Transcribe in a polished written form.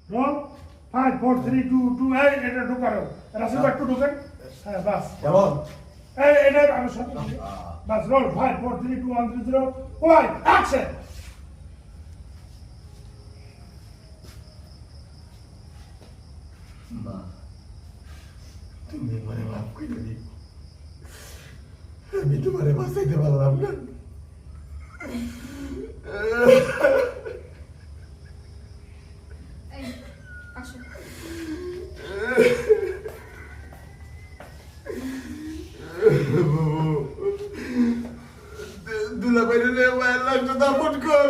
role 5 4 3 2 2 এই এটা ঢুকারো রাসেল একটু ঢুকেন হ্যাঁ বাস কেমন এই এটা আমি সব বাস রোল 5 4 3 2 1 3 0 ওয়াইড অ্যাকশন মা তুমি আমারে মাফ করে দিও আমি তোমারে বাঁচাইতে পারলাম না এই আসো দুলা বাইরে রে মায়ের লাগতো দাপট কর